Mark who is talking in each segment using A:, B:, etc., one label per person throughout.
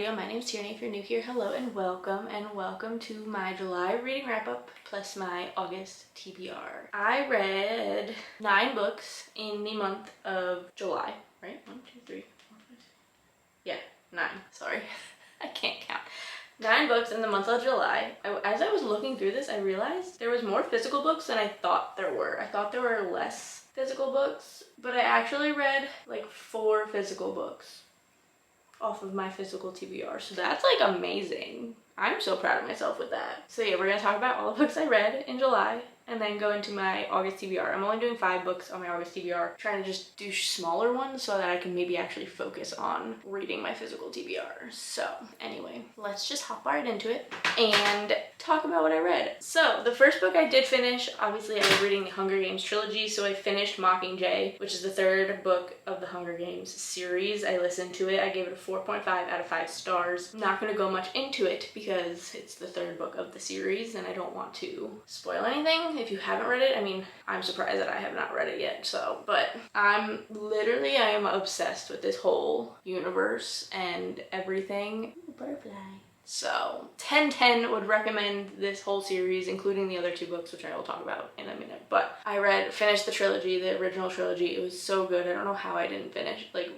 A: video. My name is Tierney. If you're new here, hello and welcome to my July reading wrap-up plus my August TBR. I read 9 books in the month of July, right? 1, 2, 3, 4, 5, 6. Yeah, 9. Sorry, I can't count. 9 books in the month of July. As I was looking through this, I realized there was more physical books than I thought there were. I thought there were less physical books, but I actually read like 4 physical books off of my physical TBR. So that's like amazing. I'm so proud of myself with that. So yeah, we're gonna talk about all the books I read in July and then go into my August TBR. I'm only doing 5 books on my August TBR, trying to just do smaller ones so that I can maybe actually focus on reading my physical TBR. So anyway, let's just hop right into it and talk about what I read. So the first book I did finish, obviously I was reading the Hunger Games trilogy, so I finished Mockingjay, which is the 3rd book of the Hunger Games series. I listened to it. I gave it a 4.5 out of 5 stars. I'm not gonna go much into it because it's the 3rd book of the series and I don't want to spoil anything. If you haven't read it, I mean, I'm surprised that I have not read it yet, so, but I am obsessed with this whole universe and everything. Ooh, butterfly. So 10/10 would recommend this whole series, including the other 2 books, which I will talk about in a minute. But I finished the trilogy, the original trilogy. It was so good. I don't know how I didn't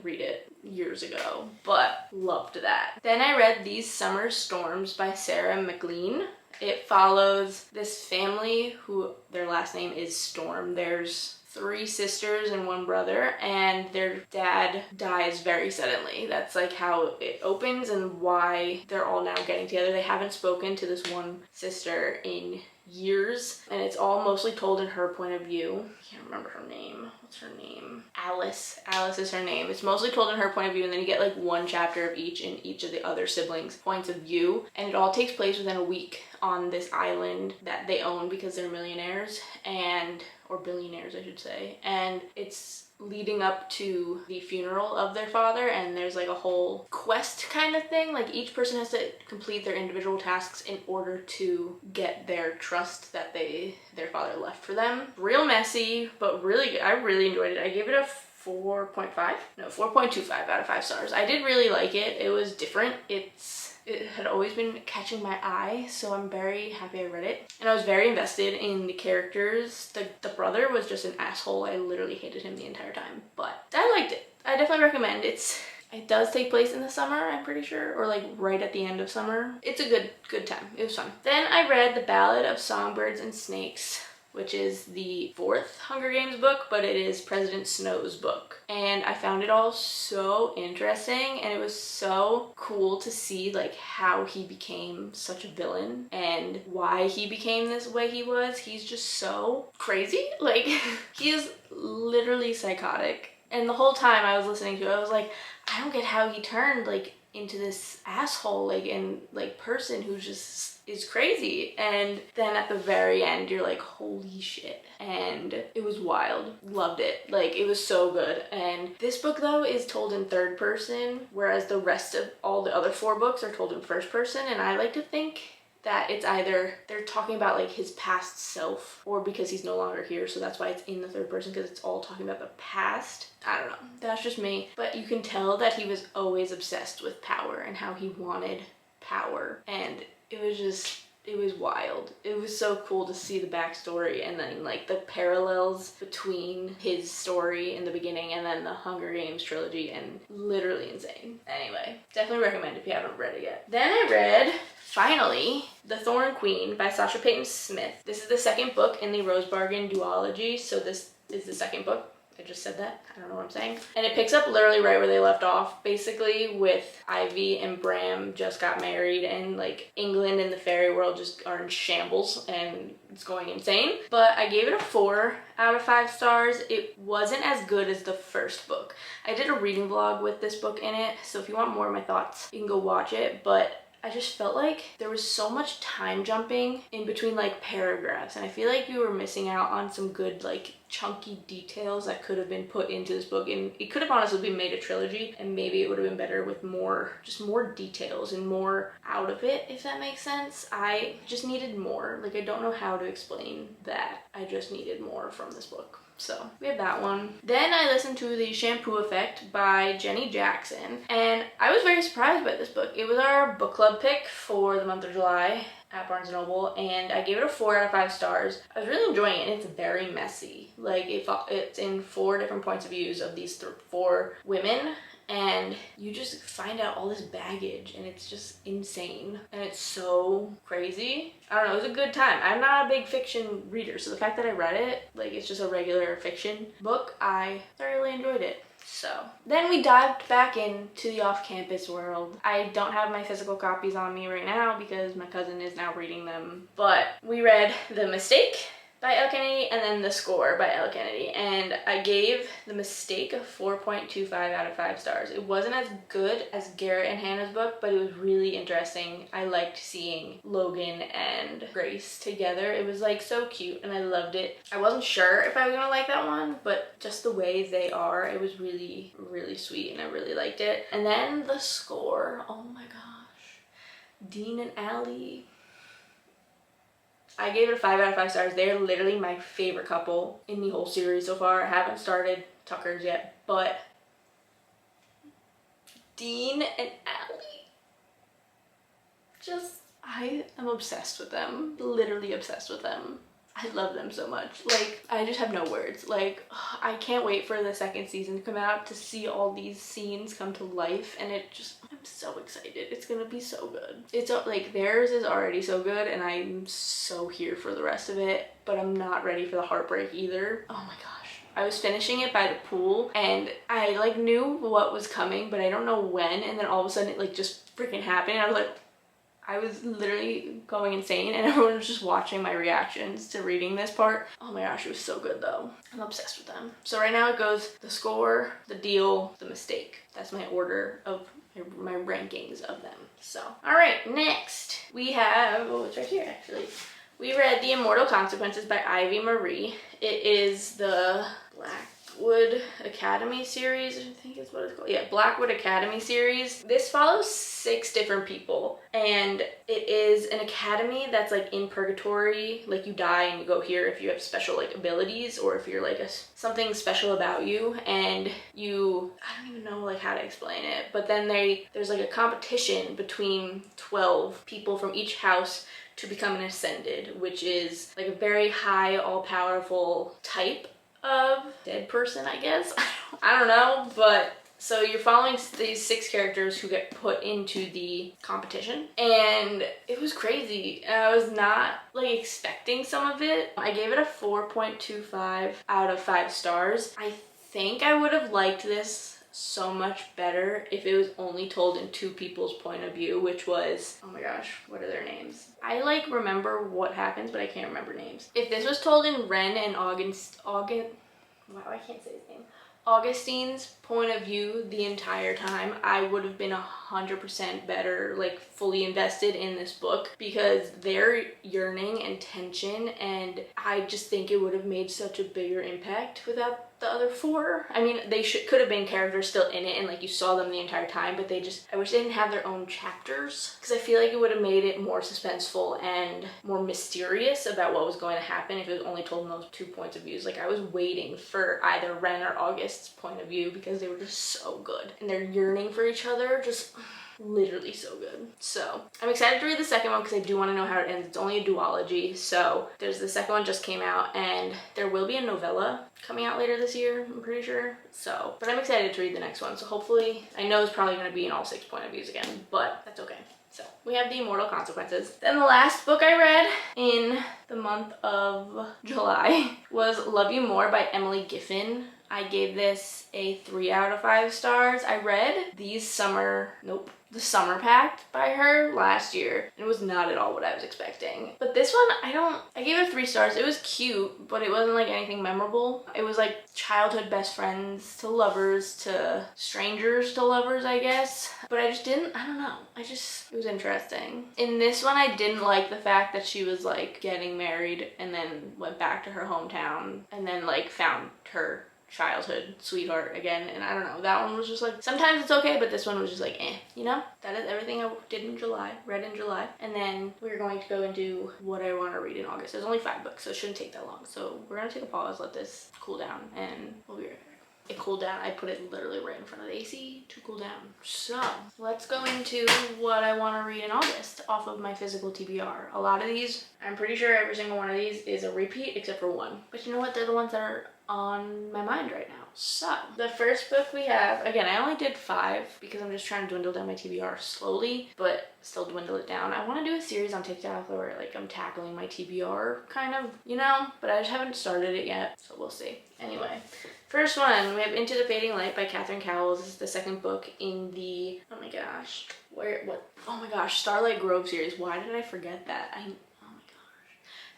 A: read it years ago, but loved that. Then I read These Summer Storms by Sarah MacLean. It follows this family who their last name is Storm. There's 3 sisters and 1 brother, and their dad dies very suddenly. That's like how it opens and why they're all now getting together. They haven't spoken to this one sister in years, and it's all mostly told in her point of view. I can't remember her name. What's her name? Alice. Alice is her name. It's mostly told in her point of view, and then you get like 1 chapter of each in each of the other siblings' points of view, and it all takes place within a week on this island that they own because they're millionaires, or billionaires I should say, and it's leading up to the funeral of their father, and there's like a whole quest kind of thing. Like each person has to complete their individual tasks in order to get their trust that their father left for them. Real messy, but really good. I really enjoyed it. I gave it a 4.25 out of 5 stars. I did really like it. It was different. It had always been catching my eye, so I'm very happy I read it. And I was very invested in the characters. The brother was just an asshole. I literally hated him the entire time, but I liked it. I definitely recommend it. It does take place in the summer, I'm pretty sure, or like right at the end of summer. It's a good time. It was fun. Then I read The Ballad of Songbirds and Snakes, which is the 4th Hunger Games book, but it is President Snow's book. And I found it all so interesting, and it was so cool to see like how he became such a villain and why he became this way he was. He's just so crazy. Like, he is literally psychotic. And the whole time I was listening to it, I was like, I don't get how he turned like into this asshole, like, and like person who just is crazy. And then at the very end you're like, holy shit. And it was wild. Loved it. Like, it was so good. And this book though is told in 3rd person, whereas the rest of all the other 4 books are told in 1st person, and I like to think that it's either they're talking about like his past self, or because he's no longer here, so that's why it's in the 3rd person, because it's all talking about the past. I don't know, that's just me, but you can tell that he was always obsessed with power and how he wanted power, and it was wild. It was so cool to see the backstory and then like the parallels between his story in the beginning and then the Hunger Games trilogy, and literally insane. Anyway, definitely recommend if you haven't read it yet. Then I read, finally, The Thorn Queen by Sasha Payton Smith. This is the 2nd book in the Rose Bargain duology, so this is the 2nd book. I just said that. I don't know what I'm saying. And it picks up literally right where they left off, basically with Ivy and Bram just got married, and like England and the fairy world just are in shambles and it's going insane. But I gave it a 4 out of 5 stars. It wasn't as good as the 1st book. I did a reading vlog with this book in it, so if you want more of my thoughts, you can go watch it, but I just felt like there was so much time jumping in between like paragraphs, and I feel like you were missing out on some good like chunky details that could have been put into this book, and it could have honestly been made a trilogy, and maybe it would have been better with more, just more details and more out of it, if that makes sense. I just needed more. Like, I don't know how to explain that. I just needed more from this book. So we have that one. Then I listened to The Shampoo Effect by Jenny Jackson, and I was very surprised by this book. It was our book club pick for the month of July at Barnes & Noble, and I gave it a 4 out of 5 stars. I was really enjoying it, and it's very messy. Like, it's in 4 different points of views of these 4 women, and you just find out all this baggage, and it's just insane, and it's so crazy. I don't know, it was a good time. I'm not a big fiction reader, so the fact that I read it, like it's just a regular fiction book, I thoroughly enjoyed it. So then we dived back into the off-campus world. I don't have my physical copies on me right now because my cousin is now reading them, but we read The Mistake by Elle Kennedy and then The Score by Elle Kennedy, and I gave The Mistake a 4.25 out of 5 stars. It wasn't as good as Garrett and Hannah's book, but it was really interesting. I liked seeing Logan and Grace together. It was like so cute, and I loved it. I wasn't sure if I was gonna like that one, but just the way they are, it was really, really sweet, and I really liked it. And then The Score, oh my gosh, Dean and Allie. I gave it a 5 out of 5 stars. They're literally my favorite couple in the whole series so far. I haven't started Tucker's yet, but Dean and Allie, I am obsessed with them. Literally obsessed with them. I love them so much. Like, I just have no words. Like, I can't wait for the 2nd season to come out to see all these scenes come to life, and I'm so excited. It's gonna be so good. It's like, theirs is already so good, and I'm so here for the rest of it, but I'm not ready for the heartbreak either. Oh my gosh. I was finishing it by the pool, and I like knew what was coming, but I don't know when, and then all of a sudden it like just freaking happened, and I was like, I was literally going insane, and everyone was just watching my reactions to reading this part. Oh my gosh, it was so good though. I'm obsessed with them. So right now it goes The Score, The Deal, The Mistake. That's my order of my rankings of them. So, all right, next we have, oh, it's right here actually. We read The Immortal Consequences by Ivy Marie. It is the Blackwood Academy series, I think is what it's called. Yeah, Blackwood Academy series. This follows 6 different people, and it is an academy that's like in purgatory. Like, you die and you go here if you have special like abilities, or if you're like something special about you, and you, I don't even know like how to explain it, but then there's like a competition between 12 people from each house to become an ascended, which is like a very high, all-powerful type of dead person, I guess. I don't know, but so you're following these 6 characters who get put into the competition, and it was crazy. I was not like expecting some of it. I gave it a 4.25 out of 5 stars. I think I would have liked this so much better if it was only told in 2 people's point of view, which was, oh my gosh, what are their names? I like remember what happens, but I can't remember names. If this was told in Ren and wow, I can't say his name. Augustine's point of view the entire time, I would have been 100% better, like fully invested in this book, because their yearning and tension, and I just think it would have made such a bigger impact without the other 4. I mean, they could have been characters still in it, and like you saw them the entire time, but I wish they didn't have their own chapters, because I feel like it would have made it more suspenseful and more mysterious about what was going to happen if it was only told in those 2 points of views. Like, I was waiting for either Ren or August's point of view, because they were just so good, and their yearning for each other just literally so good. So I'm excited to read the 2nd one because I do want to know how it ends. It's only a duology, so there's the 2nd one just came out, and there will be a novella coming out later this year, I'm pretty sure. So, but I'm excited to read the next one, so hopefully, I know it's probably going to be in all 6 point of views again, but that's okay. So we have The Immortal Consequences. Then the last book I read in the month of July was Love You More by Emily Giffin. I gave this a 3 out of 5 stars. I read The Summer Pact by her last year. It was not at all what I was expecting. But this one, I gave it 3 stars. It was cute, but it wasn't like anything memorable. It was like childhood best friends to lovers to strangers to lovers, I guess. But I don't know. It was interesting. In this one, I didn't like the fact that she was like getting married and then went back to her hometown and then like found her childhood sweetheart again, and I don't know, that one was just like, sometimes it's okay, but this one was just like, you know? That is everything I read in July, and then we're going to go into what I want to read in August. There's only 5 books, so it shouldn't take that long, so we're gonna take a pause, let this cool down, and we'll be right back. It cooled down. I put it literally right in front of the AC to cool down. So let's go into what I want to read in August off of my physical TBR. A lot of these, I'm pretty sure every single one of these is a repeat except for one. But you know what? They're the ones that are on my mind right now. So the first book we have, again, I only did 5 because I'm just trying to dwindle down my TBR slowly, but still dwindle it down. I want to do a series on TikTok where like I'm tackling my TBR kind of, you know, but I just haven't started it yet, so we'll see. Anyway, first one, we have Into the Fading Light by Catherine Cowles. This is the second book in the, Starlight Grove series. Why did I forget that?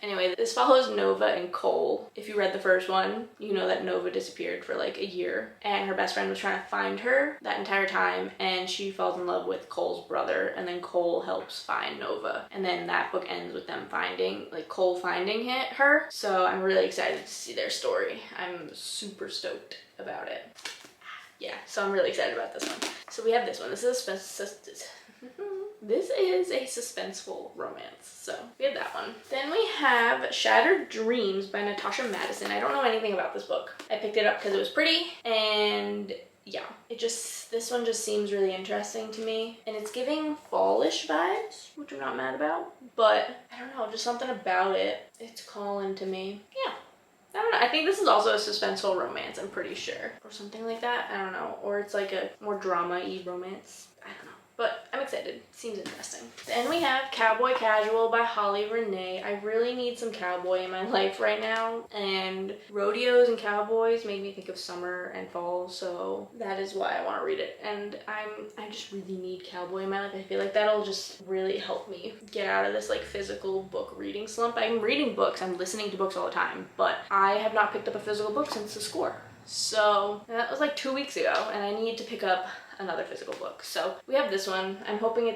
A: Anyway, this follows Nova and Cole. If you read the first one, you know that Nova disappeared for like a year and her best friend was trying to find her that entire time, and she falls in love with Cole's brother, and then Cole helps find Nova. And then that book ends with them Cole finding her. So I'm really excited to see their story. I'm super stoked about it. Yeah, so I'm really excited about this one. So we have this one. This is a suspenseful romance, so we have that one. Then we have Shattered Dreams by Natasha Madison. I don't know anything about this book. I picked it up because it was pretty, and yeah, this one just seems really interesting to me, and it's giving fallish vibes, which I'm not mad about, but I don't know, just something about it, it's calling to me. Yeah. I don't know. I think this is also a suspenseful romance, I'm pretty sure. Or something like that. I don't know. Or it's like a more drama-y romance. I don't know. But I'm excited. Seems interesting. Then we have Cowboy Casual by Holly Renee. I really need some cowboy in my life right now, and rodeos and cowboys make me think of summer and fall, so that is why I want to read it. And I just really need cowboy in my life. I feel like that'll just really help me get out of this like physical book reading slump. I'm reading books, I'm listening to books all the time, but I have not picked up a physical book since the score. So that was like 2 weeks ago, and I need to pick up another physical book. So we have this one. I'm hoping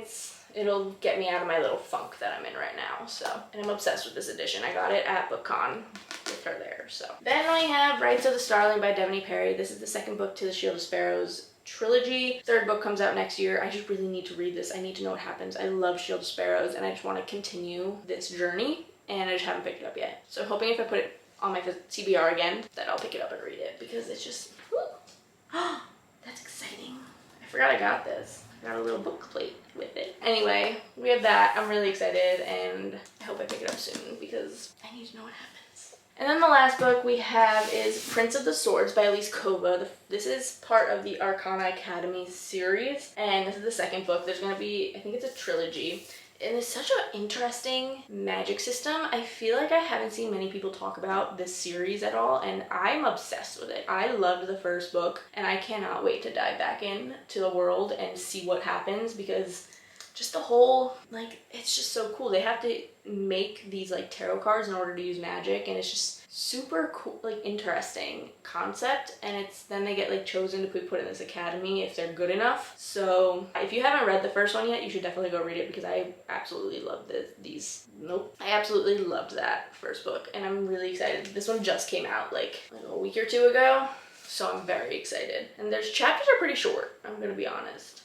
A: it'll get me out of my little funk that I'm in right now. So, and I'm obsessed with this edition. I got it at BookCon with her there. So then we have Rights of the Starling by Devney Perry. This is the second book to the Shield of Sparrows trilogy. Third book comes out next year. I just really need to read this. I need to know what happens. I love Shield of Sparrows, and I just want to continue this journey, and I just haven't picked it up yet. So I'm hoping if I put it on my TBR again that I'll pick it up and read it, because it's just, that's exciting. I forgot I got this. I got a little book plate with it. Anyway, we have that. I'm really excited, and I hope I pick it up soon because I need to know what happens. And then the last book we have is Prince of the Swords by Elise Kova. This is part of the Arcana Academy series, and this is the second book. There's going to be, I think it's a trilogy. And it's such an interesting magic system. I feel like I haven't seen many people talk about this series at all, and I'm obsessed with it. I loved the first book, and I cannot wait to dive back into the world and see what happens, because just the whole, like, it's just so cool. They have to make these like tarot cards in order to use magic, and it's just super cool, like interesting concept. And then they get like chosen to be put in this academy if they're good enough. So if you haven't read the first one yet, you should definitely go read it, because I absolutely loved I absolutely loved that first book, and I'm really excited. This one just came out like a week or 2 ago, so I'm very excited. And their chapters are pretty short, I'm gonna be honest.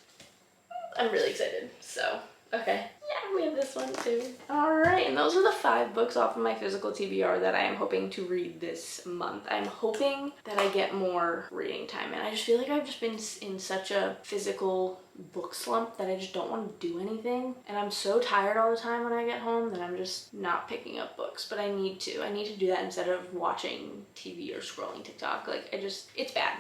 A: I'm really excited. So okay, yeah, we have this one too. All right, and those are the 5 books off of my physical TBR that I am hoping to read this month. I'm hoping that I get more reading time, and I just feel like I've just been in such a physical book slump that I just don't want to do anything, and I'm so tired all the time when I get home that I'm just not picking up books. But I need to do that instead of watching TV or scrolling TikTok. Like, it's bad.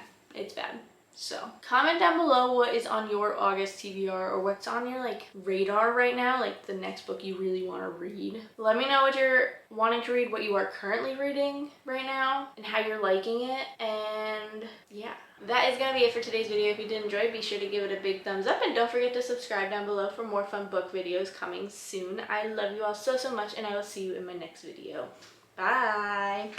A: So comment down below what is on your August TBR, or what's on your like radar right now, like the next book you really want to read. Let me know what you're wanting to read, what you are currently reading right now, and how you're liking it. And yeah, that is gonna be it for today's video. If you did enjoy, be sure to give it a big thumbs up, and don't forget to subscribe down below for more fun book videos coming soon. I love you all so much, and I will see you in my next video. Bye.